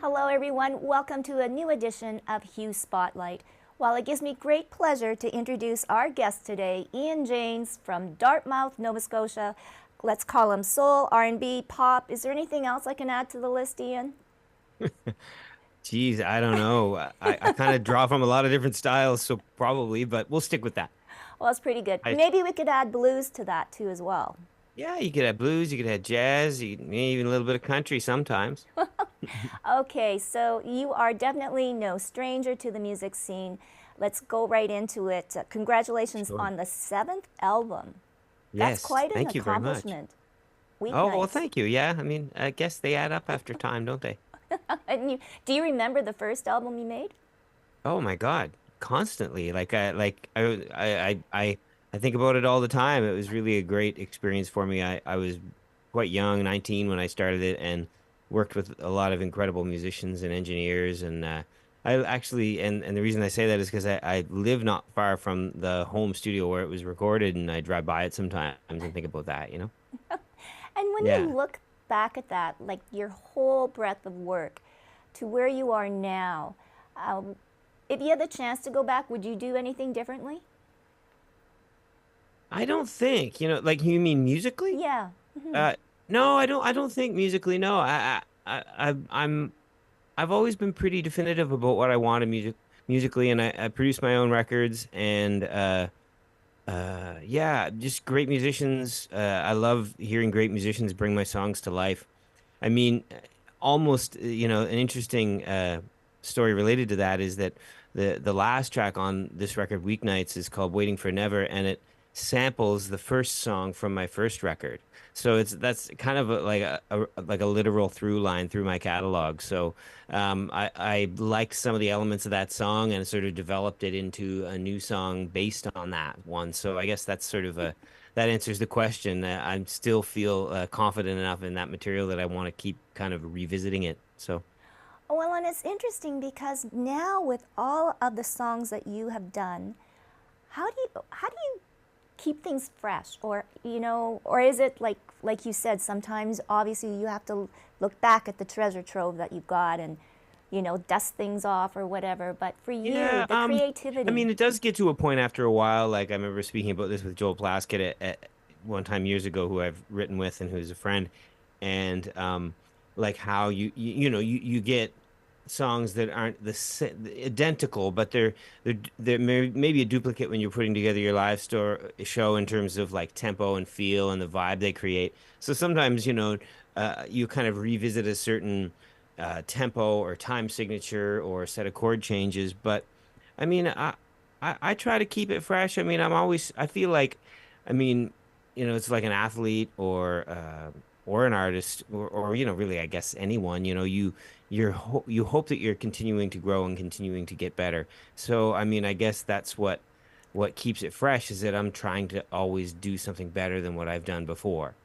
Hello, everyone. Welcome to a new edition of Hue Spotlight. Well, it gives me great pleasure to introduce our guest today, Ian James from Dartmouth, Nova Scotia. Let's call him soul, R&B, pop. Is there anything else I can add to the list, Ian? Geez, I don't know. I kind of draw from a lot of different styles, so probably, but we'll stick with that. Well, it's pretty good. I, Maybe we could add blues to that too as well. yeah, you could have blues, you could have jazz, maybe even a little bit of country sometimes. Okay, so you are definitely no stranger to the music scene. Let's go right into it. Congratulations Sure. on the seventh album. That's Yes, quite an thank you very much. accomplishment. Oh, well, Weeknights. thank you. Yeah, I mean, I guess they add up after time, don't they? And do you remember the first album you made? Oh my God, constantly. I think about it all the time. It was really a great experience for me. I was quite young, 19 when I started it, and worked with a lot of incredible musicians and engineers. And I actually, and the reason I say that is because I live not far from the home studio where it was recorded, and I drive by it sometimes and think about that. And when you Yeah. look back at that, like your whole breadth of work to where you are now, um, if you had the chance to go back, would you do anything differently? I don't think, like you mean musically? Yeah. Uh, no, I don't think musically. No, I've always been pretty definitive about what I wanted musically, and I produce my own records, and yeah, just great musicians. I love hearing great musicians bring my songs to life. I mean, almost, an interesting story related to that is that the last track on this record, Weeknights, is called "Waiting for Never," and it samples the first song from my first record. So that's kind of like a literal through line through my catalog. So I liked some of the elements of that song and sort of developed it into a new song based on that one. So I guess that's sort of a that answers the question. I still feel confident enough in that material that I want to keep kind of revisiting it. So Well, and it's interesting because now with all of the songs that you have done, how do you keep things fresh, or or is it like you said, sometimes obviously you have to look back at the treasure trove that you've got and dust things off or whatever, but for you yeah, the I creativity. mean, it does get to a point after a while. Like I remember speaking about this with Joel Plaskett at one time years ago, who I've written with and who's a friend, and like how you get songs that aren't identical, but they're maybe a duplicate when you're putting together your live store show in terms of like tempo and feel and the vibe they create. So sometimes, you kind of revisit a certain tempo or time signature or set of chord changes. But I mean, I try to keep it fresh. I mean, I feel like, I mean, it's like an athlete or an artist or really, I guess anyone, you hope that you're continuing to grow and continuing to get better. So, I mean, I guess that's what keeps it fresh is that I'm trying to always do something better than what I've done before?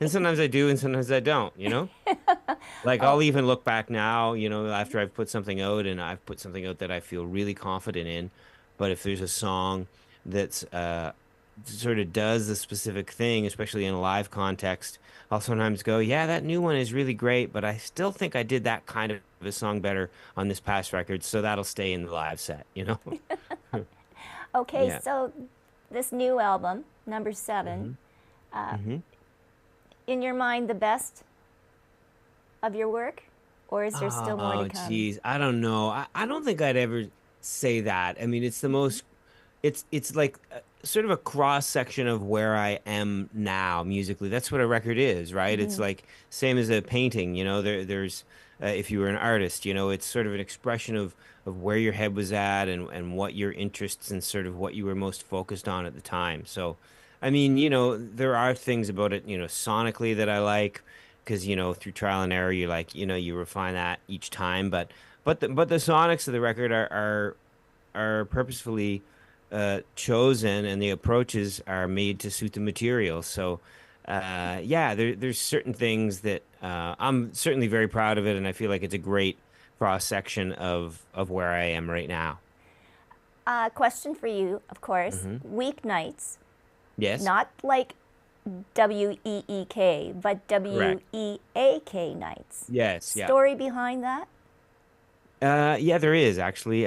And sometimes I do and sometimes I don't? Like Oh, I'll even look back now, after I've put something out and I've put something out that I feel really confident in. But if there's a song that's sort of does a specific thing, especially in a live context, I'll sometimes go, yeah, that new one is really great, but I still think I did that kind of a song better on this past record, so that'll stay in the live set? okay, Yeah. so this new album, number 7, hmm hmm in your mind the best of your work, or is there still more to Oh, come? geez. I don't know. I don't think I'd ever say that. I mean, it's the most it's like sort of a cross section of where I am now musically. That's what a record is, right? It's like same as a painting, there's if you were an artist, it's sort of an expression of where your head was at and what your interests and sort of what you were most focused on at the time. So, I mean, there are things about it, sonically that I like because, through trial and error, you refine that each time, but the sonics of the record are purposefully chosen and the approaches are made to suit the material. So, yeah, there's certain things that I'm certainly very proud of it, and I feel like it's a great cross section of where I am right now. Question for you, of course. hmm Weeknights, Yes. not like Week, but Correct. Weak nights. Yes, yeah. Story behind that? Yeah, there is actually.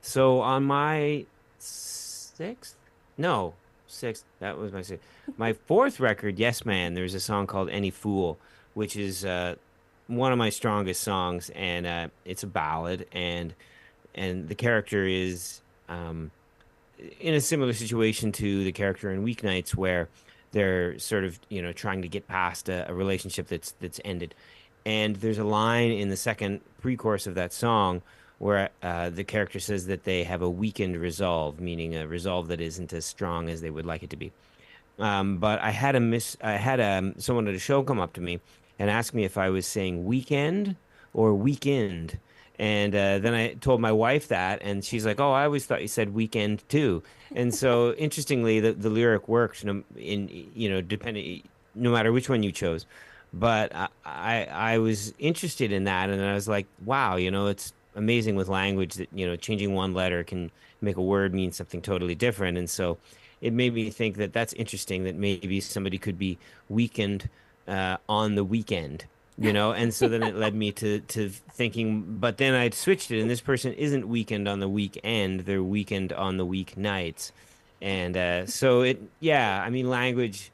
So on my sixth, no, sixth, that was my sixth. My fourth record, Yes Man, there's a song called Any Fool, which is one of my strongest songs, and it's a ballad, and the character is in a similar situation to the character in Weeknights, where they're sort of, trying to get past a relationship that's ended. And there's a line in the second pre-chorus of that song where the character says that they have a weakened resolve, meaning a resolve that isn't as strong as they would like it to be. But I had someone at a show come up to me and ask me if I was saying weekend or weekend. And then I told my wife that, and she's like, "Oh, I always thought you said weekend too." And so, interestingly, the lyric works depending, no matter which one you chose. But I was interested in that, and I was like, "Wow, it's amazing with language that changing one letter can make a word mean something totally different." And so it made me think that that's interesting that maybe somebody could be weakened on the weekend, and so then it led me to thinking, but then I switched it, and this person isn't weakened on the weekend, they're weakened on the weeknights. And so yeah, I mean, language,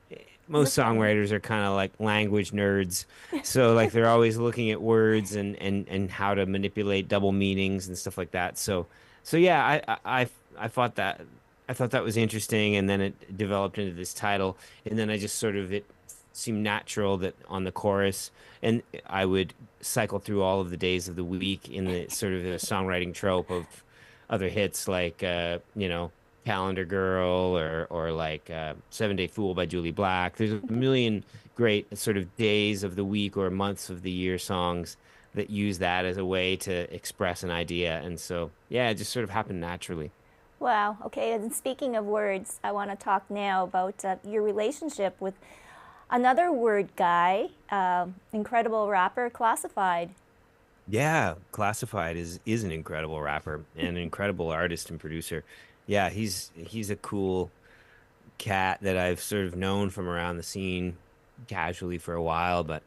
Is it most funny? songwriters are kind of like language nerds. So like they're always looking at words and how to manipulate double meanings and stuff like that. So yeah, I thought that was interesting, and then it developed into this title, and then I just sort of it seemed natural that on the chorus, and I would cycle through all of the days of the week in the sort of the songwriting trope of other hits like Calendar Girl or like 7 Day Fool by Julie Black. There's a million great sort of days of the week or months of the year songs that use that as a way to express an idea. And so, yeah, it just sort of happened naturally. Wow. Okay. And speaking of words, I want to talk now about your relationship with another word guy, incredible rapper, Classified. Yeah, Classified is an incredible rapper and an incredible artist and producer. Yeah, he's a cool cat that I've sort of known from around the scene casually for a while, but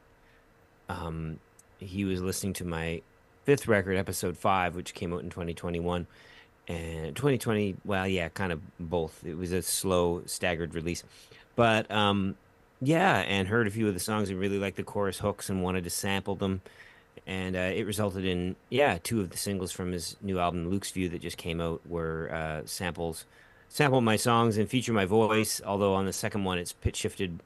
um he was listening to my fifth record, episode 5, which came out in 2021. And 2020, well, yeah, kind of both. It was a slow, staggered release. But yeah, and heard a few of the songs and really liked the chorus hooks and wanted to sample them. And it resulted in, yeah, 2 of the singles from his new album, Luke's View, that just came out were sample my songs and feature my voice. Although on the second one, it's pitch shifted,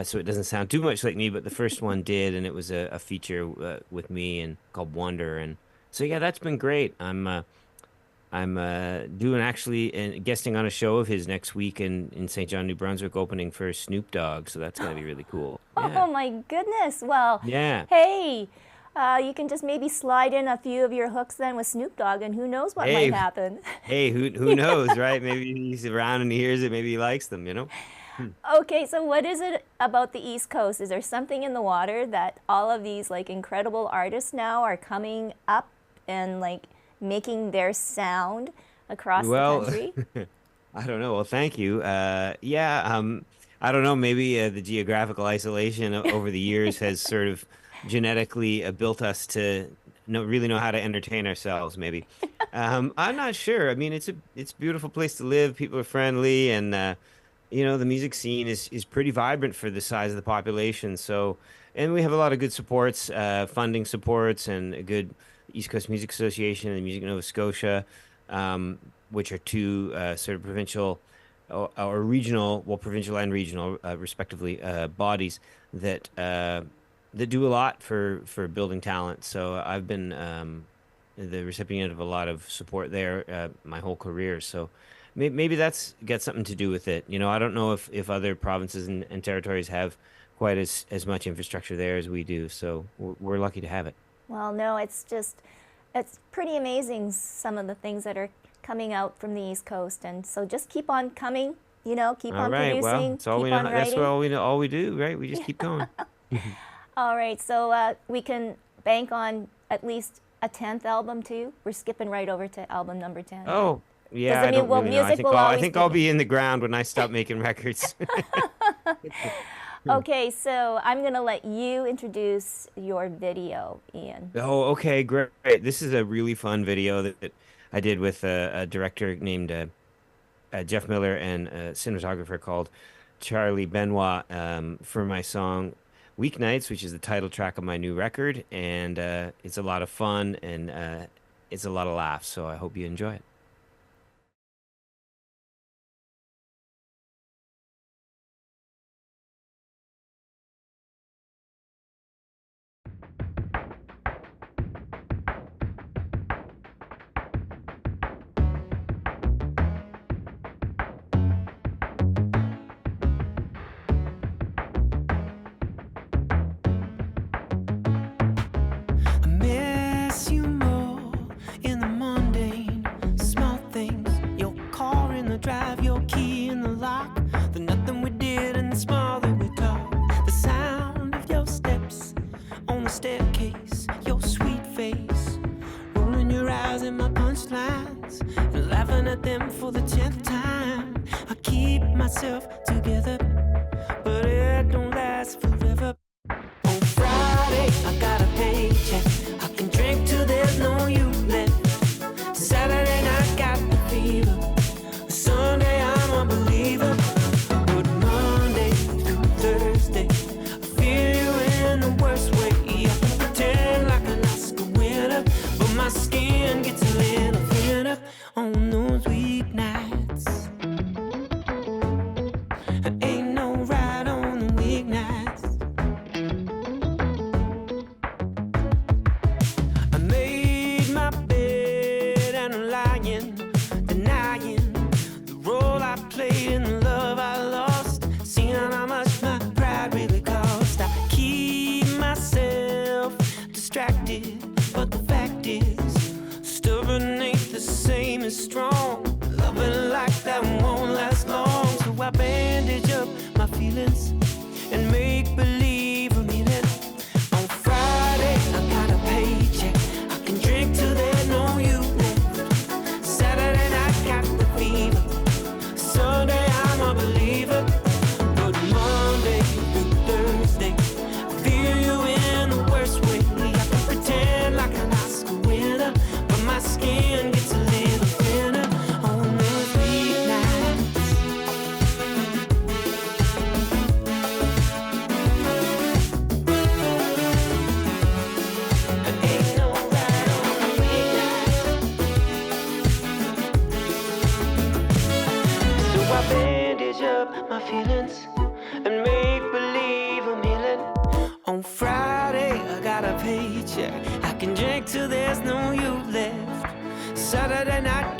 so it doesn't sound too much like me. But the first one did, and it was a feature with me and called Wonder. And so yeah, that's been great. I'm doing actually and guesting on a show of his next week in St. John, New Brunswick, opening for Snoop Dogg. So that's gonna be really cool. Yeah. Oh my goodness. Well, Yeah. hey, you can just maybe slide in a few of your hooks then with Snoop Dogg, and who knows what might Hey, happen. hey, who knows, right? Maybe he's around and he hears it. Maybe he likes them. Hmm. Okay, so what is it about the East Coast? Is there something in the water that all of these like incredible artists now are coming up and like making their sound across the Well, country? I don't know. Well, thank you. Yeah. I don't know. Maybe the geographical isolation over the years has sort of genetically built us to really know how to entertain ourselves. Maybe. I'm not sure. I mean, it's a beautiful place to live. People are friendly, and the music scene is pretty vibrant for the size of the population. So, and we have a lot of good supports, funding supports, and a good East Coast Music Association and the Music Nova Scotia, which are two sort of provincial or regional, well, provincial and regional, respectively, bodies that that do a lot for building talent. So I've been the recipient of a lot of support there my whole career. So maybe that's got something to do with it. I don't know if other provinces and territories have quite as much infrastructure there as we do. So we're lucky to have it. Well, no, it's pretty amazing some of the things that are coming out from the East Coast. And so just keep on coming, keep All on right. Well, producing, that's all we keep know. on That's writing. all we know. All we do, right? We just keep going. All right, so we can bank on at least a 10th album too. We're skipping right over to album number 10. Oh, Does yeah. it I mean, don't well, really know. I music think will I'll I always think be. I'll be in the ground when I stop making records. Okay, so I'm gonna let you introduce your video, Ian. Oh, okay, great. This is a really fun video that I did with a director named Jeff Miller and a cinematographer called Charlie Benoit for my song Weeknights, which is the title track of my new record. And it's a lot of fun and it's a lot of laughs. So I hope you enjoy it. I miss you more in the mundane, small things. Your car in the drive, your key in the lock. The nothing we did and the small that we talked. The sound of your steps on the staircase, your sweet face, rolling your eyes at my punchlines and laughing at them for the 10th time. I keep myself together, but it don't last forever. On Friday, I got a paycheck. I can drink till there's no you left. Saturday night, got the fever. Sunday, I'm a believer. But Monday through Thursday, I feel you in the worst way. I can pretend like an Oscar winner, but my skin gets a little thinner on those weeknights. Ain't no right on the weeknights. I made my bed and I'm lying, denying the role I played in the love I lost, seeing how much my pride really cost. I keep myself distracted, but the fact is, stubborn ain't the same as strong. Loving like that won't last long, so I bandage up my feelings and make believe I'm healing. On Friday, I got a paycheck. I can drink till there's no you left. Saturday night, got the fever. Sunday, I'm a believer. But Monday through Thursday, I feel you in the worst way. I can pretend like an Oscar winner, but my skin gets a little thinner on those weeknights. Ain't no right on the weeknights. So I bandage up my feelings and make believe I'm healing. On Friday, I got a paycheck. I can drink till there's no you left. Saturday night,